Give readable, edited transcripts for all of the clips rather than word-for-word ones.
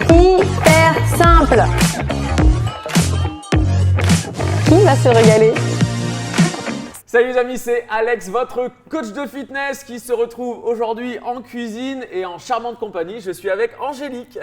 hyper simple. Qui va se régaler? Salut les amis, c'est Alex, votre coach de fitness qui se retrouve aujourd'hui en cuisine et en charmante compagnie. Je suis avec Angélique.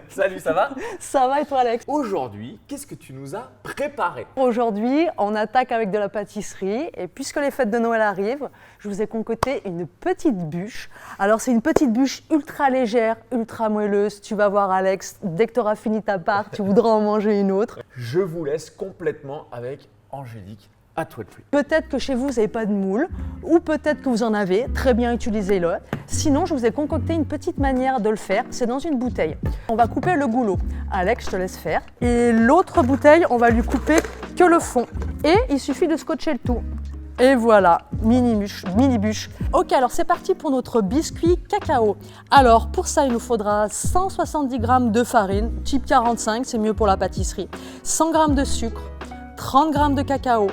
Salut, ça va? Ça va et toi Alex? Aujourd'hui, qu'est-ce que tu nous as préparé? Aujourd'hui, on attaque avec de la pâtisserie et puisque les fêtes de Noël arrivent, je vous ai concocté une petite bûche. Alors c'est une petite bûche ultra légère, ultra moelleuse. Tu vas voir Alex, dès que tu auras fini ta part, tu voudras en manger une autre. Je vous laisse complètement avec Angélique. À toi de pluie. Peut-être que chez vous, vous n'avez pas de moule, ou peut-être que vous en avez, très bien, utilisez-le. Sinon, je vous ai concocté une petite manière de le faire, c'est dans une bouteille. On va couper le goulot. Alex, je te laisse faire. Et l'autre bouteille, on va lui couper que le fond. Et il suffit de scotcher le tout. Et voilà, mini bûche. Ok, alors c'est parti pour notre biscuit cacao. Alors pour ça, il nous faudra 170 g de farine, type 45, c'est mieux pour la pâtisserie, 100 g de sucre, 30 g de cacao.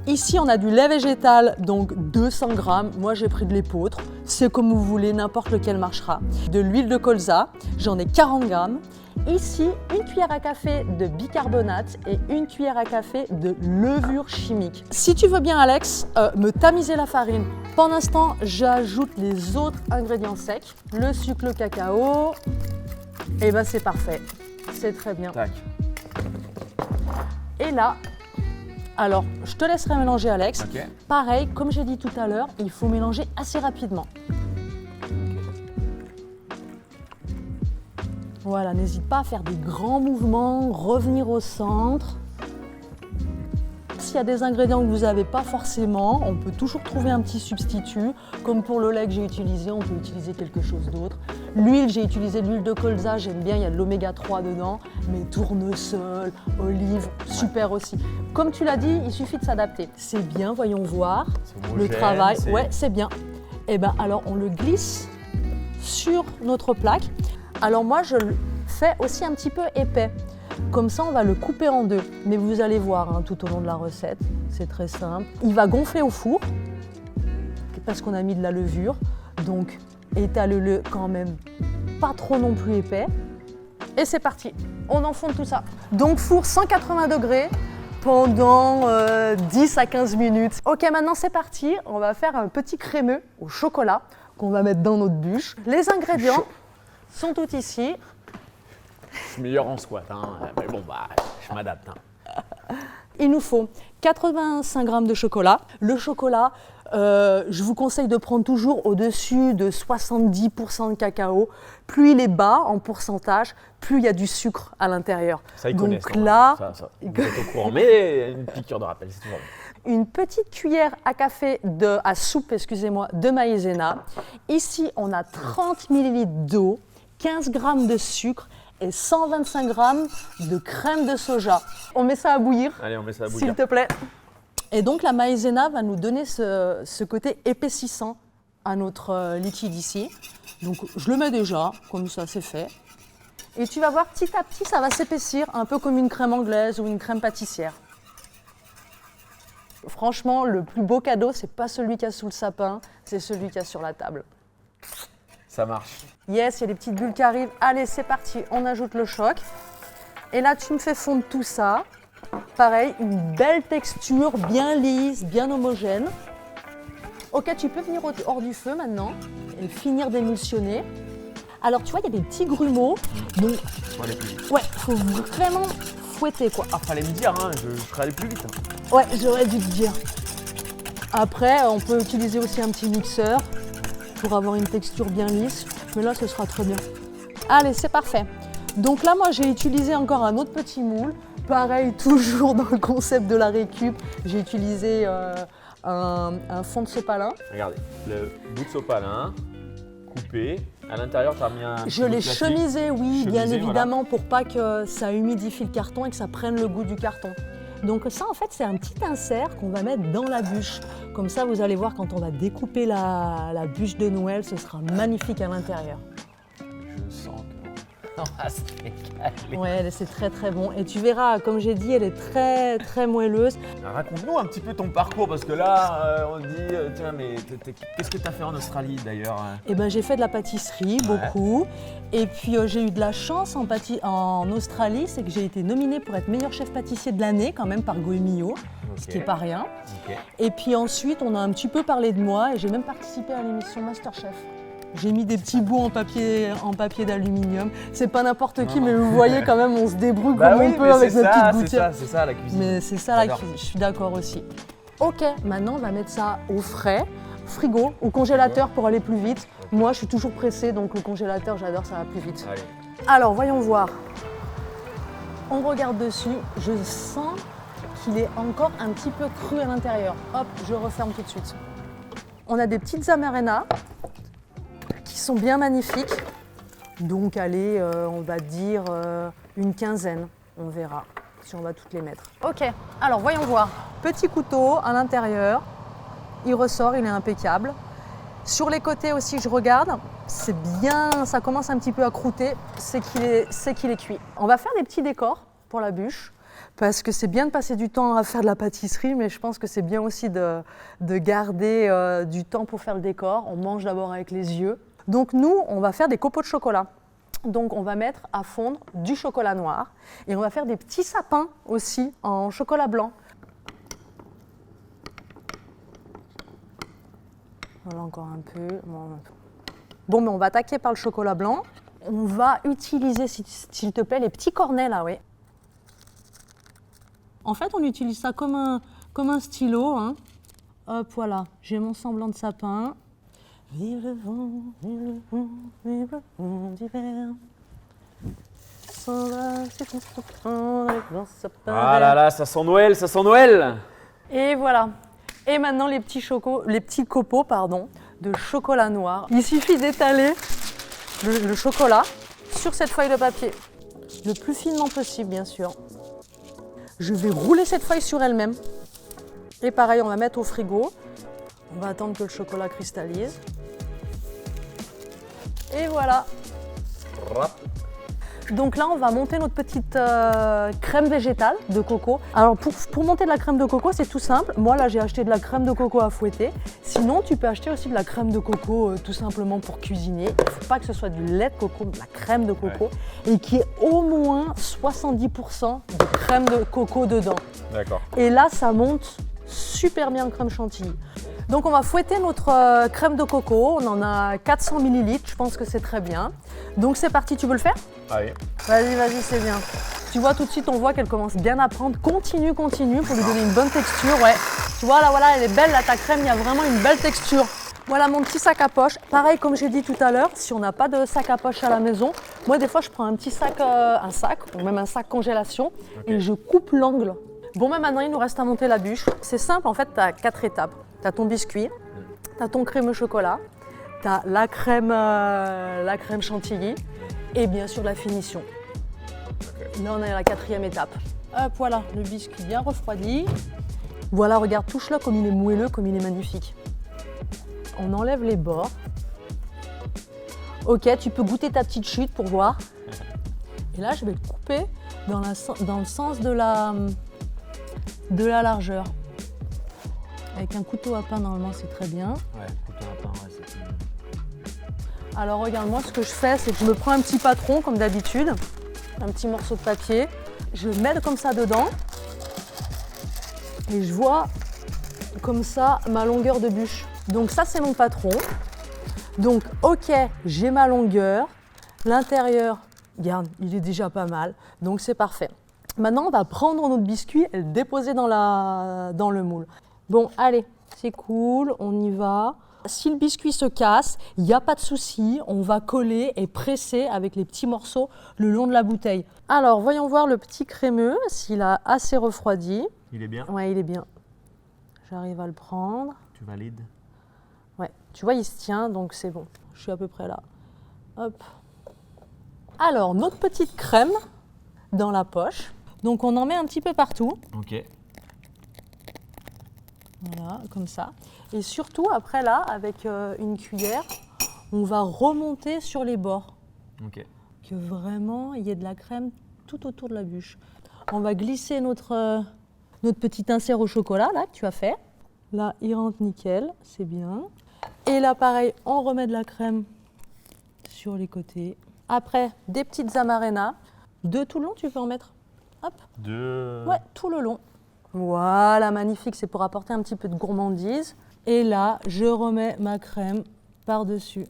Ici, on a du lait végétal, donc 200 g. Moi, j'ai pris de l'épeautre. C'est comme vous voulez, n'importe lequel marchera. De l'huile de colza, j'en ai 40 g. Ici, une cuillère à café de bicarbonate et une cuillère à café de levure chimique. Si tu veux bien, Alex, me tamiser la farine. Pendant l'instant, j'ajoute les autres ingrédients secs. Le sucre, le cacao. Et ben, c'est parfait. C'est très bien. Tac. Et là, alors, je te laisserai mélanger, Alex. Ok. Pareil, comme j'ai dit tout à l'heure, il faut mélanger assez rapidement. Voilà, n'hésite pas à faire des grands mouvements, revenir au centre. S'il y a des ingrédients que vous n'avez pas forcément, on peut toujours trouver un petit substitut. Comme pour le lait que j'ai utilisé, on peut utiliser quelque chose d'autre. L'huile, j'ai utilisé de l'huile de colza, j'aime bien, il y a de l'oméga 3 dedans. Mais tournesol, olive, super aussi. Comme tu l'as dit, il suffit de s'adapter. C'est bien, voyons voir. Le travail, ouais, c'est bien. Et bien alors, on le glisse sur notre plaque. Alors moi, je le fais aussi un petit peu épais. Comme ça, on va le couper en deux. Mais vous allez voir hein, tout au long de la recette, c'est très simple. Il va gonfler au four parce qu'on a mis de la levure. Donc, étale-le quand même pas trop non plus épais. Et c'est parti, on enfonce tout ça. Donc, four 180 degrés pendant 10 à 15 minutes. Ok, maintenant c'est parti. On va faire un petit crémeux au chocolat qu'on va mettre dans notre bûche. Les ingrédients sont tous ici. Je suis meilleur en squat, hein. Mais bon, bah, je m'adapte. Hein. Il nous faut 85 g de chocolat. Le chocolat, je vous conseille de prendre toujours au-dessus de 70% de cacao. Plus il est bas en pourcentage, plus il y a du sucre à l'intérieur. Ça, ils donc connaissent, là, ça. Vous êtes au courant, mais une piqûre de rappel, c'est toujours bien. une petite cuillère à café à soupe, excusez-moi, de maïzena. Ici, on a 30 ml d'eau, 15 g de sucre et 125 g de crème de soja. On met ça à bouillir. Allez, on met ça à bouillir. S'il te plaît. Et donc la maïzena va nous donner ce côté épaississant à notre liquide ici. Donc je le mets déjà, comme ça c'est fait. Et tu vas voir petit à petit ça va s'épaissir, un peu comme une crème anglaise ou une crème pâtissière. Franchement, le plus beau cadeau, c'est pas celui qu'il y a sous le sapin, c'est celui qu'il y a sur la table. Ça marche. Yes, il y a des petites bulles qui arrivent. Allez, c'est parti, on ajoute le choc. Et là, tu me fais fondre tout ça. Pareil, une belle texture, bien lisse, bien homogène. Ok, tu peux venir hors du feu maintenant et finir d'émulsionner. Alors, tu vois, il y a des petits grumeaux. Donc, Faut aller plus vite. ouais, il faut vraiment fouetter, quoi. Ah, fallait me dire, hein, je ferais aller plus vite. Hein. Ouais, j'aurais dû te dire. Après, on peut utiliser aussi un petit mixeur pour avoir une texture bien lisse. Mais là, ce sera très bien. Allez, c'est parfait. Donc là, moi, j'ai utilisé encore un autre petit moule. Pareil, toujours dans le concept de la récup, j'ai utilisé un fond de sopalin. Regardez, le bout de sopalin, coupé. À l'intérieur, tu as mis un. Je l'ai chemisé, oui, bien Chemisé, évidemment, pour pas que ça humidifie le carton et que ça prenne le goût du carton. Donc ça, en fait, c'est un petit insert qu'on va mettre dans la bûche. Comme ça, vous allez voir, quand on va découper la bûche de Noël, ce sera magnifique à l'intérieur. Je sens que On va se régaler. Ouais, c'est très très bon. Et tu verras, comme j'ai dit, elle est très très moelleuse. Raconte-nous un petit peu ton parcours parce que là, on dit, tiens, mais qu'est-ce que tu as fait en Australie d'ailleurs? Eh ben, j'ai fait de la pâtisserie, beaucoup. Et puis j'ai eu de la chance en Australie, c'est que j'ai été nominée pour être meilleur chef pâtissier de l'année quand même par Goemio, ce qui n'est pas rien. Ok. Et puis ensuite, on a un petit peu parlé de moi et j'ai même participé à l'émission Masterchef. J'ai mis des petits bouts en papier d'aluminium. C'est pas n'importe qui, mais vous voyez quand même, on se débrouille comme on peut avec nos petites gouttières. C'est ça la cuisine. Mais c'est ça la cuisine, je suis d'accord aussi. Ok, maintenant on va mettre ça au frais, frigo ou congélateur pour aller plus vite. Moi je suis toujours pressée, donc le congélateur j'adore, ça va plus vite. Allez. Alors voyons voir. On regarde dessus, je sens qu'il est encore un petit peu cru à l'intérieur. Hop, je referme tout de suite. On a des petites amarena qui sont bien magnifiques. Donc allez, on va dire une quinzaine, on verra si on va toutes les mettre. Ok, alors voyons voir. Petit couteau à l'intérieur, il ressort, il est impeccable. Sur les côtés aussi, je regarde, c'est bien, ça commence un petit peu à croûter, c'est qu'il est cuit. On va faire des petits décors pour la bûche, parce que c'est bien de passer du temps à faire de la pâtisserie, mais je pense que c'est bien aussi de garder du temps pour faire le décor. On mange d'abord avec les yeux. Donc nous, on va faire des copeaux de chocolat. Donc on va mettre à fondre du chocolat noir et on va faire des petits sapins aussi en chocolat blanc. Voilà encore un peu. Bon, mais on va attaquer par le chocolat blanc. On va utiliser, s'il te plaît, les petits cornets là, oui. En fait, on utilise ça comme un stylo. Hein. Hop, voilà, j'ai mon semblant de sapin. Vive le vent, vive le vent, vive le vent d'hiver. Ah là là, ça sent Noël, ça sent Noël. Et voilà. Et maintenant les petits copeaux de chocolat noir. Il suffit d'étaler le chocolat sur cette feuille de papier, le plus finement possible bien sûr. Je vais rouler cette feuille sur elle-même. Et pareil, on va mettre au frigo. On va attendre que le chocolat cristallise. Et voilà. Donc là, on va monter notre petite crème végétale de coco. Alors pour monter de la crème de coco, c'est tout simple. Moi là, j'ai acheté de la crème de coco à fouetter. Sinon, tu peux acheter aussi de la crème de coco tout simplement pour cuisiner. Il ne faut pas que ce soit du lait de coco, mais de la crème de coco. Et qui ait au moins 70% de crème de coco dedans. D'accord. Et là, ça monte super bien en crème chantilly. Donc on va fouetter notre crème de coco, on en a 400 ml, je pense que c'est très bien. Donc c'est parti, tu veux le faire? Allez. Vas-y, c'est bien. Tu vois tout de suite, on voit qu'elle commence bien à prendre. Continue pour lui donner une bonne texture, ouais. Tu vois là, voilà, elle est belle, là ta crème, il y a vraiment une belle texture. Voilà mon petit sac à poche. Pareil comme j'ai dit tout à l'heure, si on n'a pas de sac à poche à la maison, moi des fois je prends un petit sac, ou même un sac congélation et je coupe l'angle. Bon, maintenant il nous reste à monter la bûche. C'est simple, en fait, tu as 4 étapes. Tu as ton biscuit, tu as ton crémeux chocolat, tu as la crème chantilly et bien sûr la finition. Là, on est à la 4e étape. Hop, voilà, le biscuit bien refroidi. Voilà, regarde, touche-le comme il est moelleux, comme il est magnifique. On enlève les bords. Ok, tu peux goûter ta petite chute pour voir. Et là, je vais le couper dans le sens de la largeur. Avec un couteau à pain, normalement, c'est très bien. Ouais, couteau à pain, ouais, c'est bien. Alors, regarde, moi, ce que je fais, c'est que je me prends un petit patron, comme d'habitude, un petit morceau de papier. Je le mets comme ça dedans. Et je vois, comme ça, ma longueur de bûche. Donc, ça, c'est mon patron. Donc, ok, j'ai ma longueur. L'intérieur, regarde, il est déjà pas mal. Donc, c'est parfait. Maintenant, on va prendre notre biscuit et le déposer dans le moule. Bon, allez, c'est cool, on y va. Si le biscuit se casse, il n'y a pas de souci, on va coller et presser avec les petits morceaux le long de la bouteille. Alors, voyons voir le petit crémeux, s'il a assez refroidi. Il est bien? Ouais, il est bien. J'arrive à le prendre. Tu valides? Ouais, tu vois, il se tient, donc c'est bon. Je suis à peu près là. Hop. Alors, notre petite crème dans la poche. Donc, on en met un petit peu partout. Ok. Voilà, comme ça. Et surtout, après là, avec une cuillère, on va remonter sur les bords. Ok. que vraiment il y ait de la crème tout autour de la bûche. On va glisser notre petit insert au chocolat là que tu as fait. Là, il rentre nickel, c'est bien. Et là, pareil, on remet de la crème sur les côtés. Après, des petites amarena. 2 tout le long, tu peux en mettre. Hop. 2. Ouais, tout le long. Voilà, magnifique, c'est pour apporter un petit peu de gourmandise. Et là, je remets ma crème par-dessus.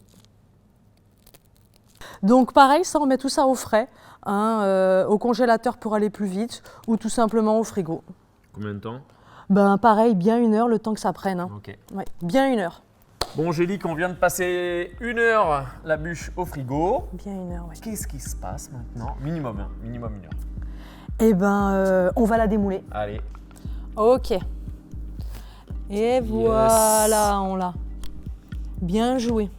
Donc pareil, ça, on met tout ça au frais, hein, au congélateur pour aller plus vite, ou tout simplement au frigo. Combien de temps? Ben pareil, bien 1 heure, le temps que ça prenne. Hein. Ok. Ouais, bien 1 heure. Bon, Angélique, on vient de passer 1 heure la bûche au frigo. Bien 1 heure, oui. Qu'est-ce qui se passe maintenant? Minimum 1 heure. Eh ben, on va la démouler. Allez. Ok. Et voilà, on l'a. Bien joué.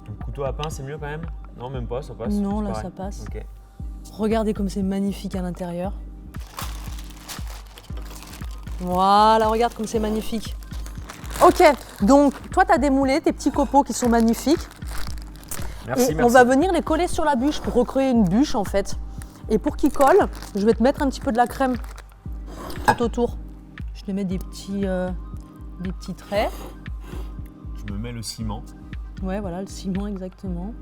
Un couteau à pain, c'est mieux quand même? Non, même pas, ça passe. Non, c'est là, pareil. ça passe. Ok. Regardez comme c'est magnifique à l'intérieur. Voilà, regarde comme c'est magnifique. Ok, donc toi, tu as démoulé tes petits copeaux qui sont magnifiques. Merci, Et merci. on va venir les coller sur la bûche pour recréer une bûche en fait. Et pour qu'ils collent, je vais te mettre un petit peu de la crème tout autour. Je te mets des petits traits. Je me mets le ciment. Ouais, voilà, le ciment exactement.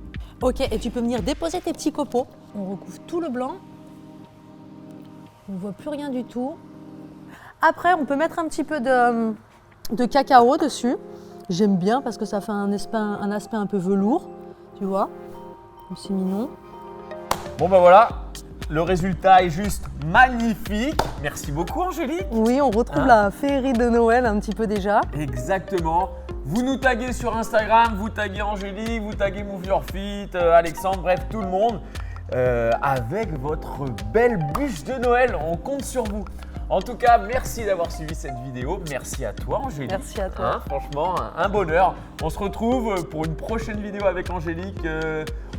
Ok, et tu peux venir déposer tes petits copeaux. On recouvre tout le blanc. On ne voit plus rien du tout. Après, on peut mettre un petit peu de cacao dessus. J'aime bien parce que ça fait un aspect un peu velours, tu vois. C'est mignon. Bon, ben voilà. Le résultat est juste magnifique. Merci beaucoup, Angélique. Oui, on retrouve Hein la féerie de Noël un petit peu déjà. Exactement. Vous nous taguez sur Instagram, vous taguez Angélique, vous taguez Move Your Feet, Alexandre, bref, tout le monde, avec votre belle bûche de Noël. On compte sur vous. En tout cas, merci d'avoir suivi cette vidéo. Merci à toi, Angélique. Merci à toi. Franchement, un bonheur. On se retrouve pour une prochaine vidéo avec Angélique.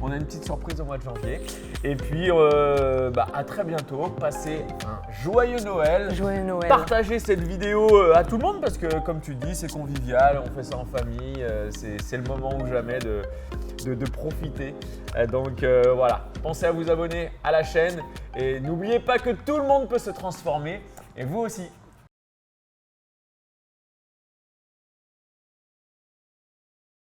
On a une petite surprise au mois de janvier. Et puis, à très bientôt. Passez un joyeux Noël. Joyeux Noël. Partagez cette vidéo à tout le monde parce que, comme tu dis, c'est convivial. On fait ça en famille. C'est le moment ou jamais de profiter. Donc voilà, pensez à vous abonner à la chaîne. Et n'oubliez pas que tout le monde peut se transformer. Et vous aussi.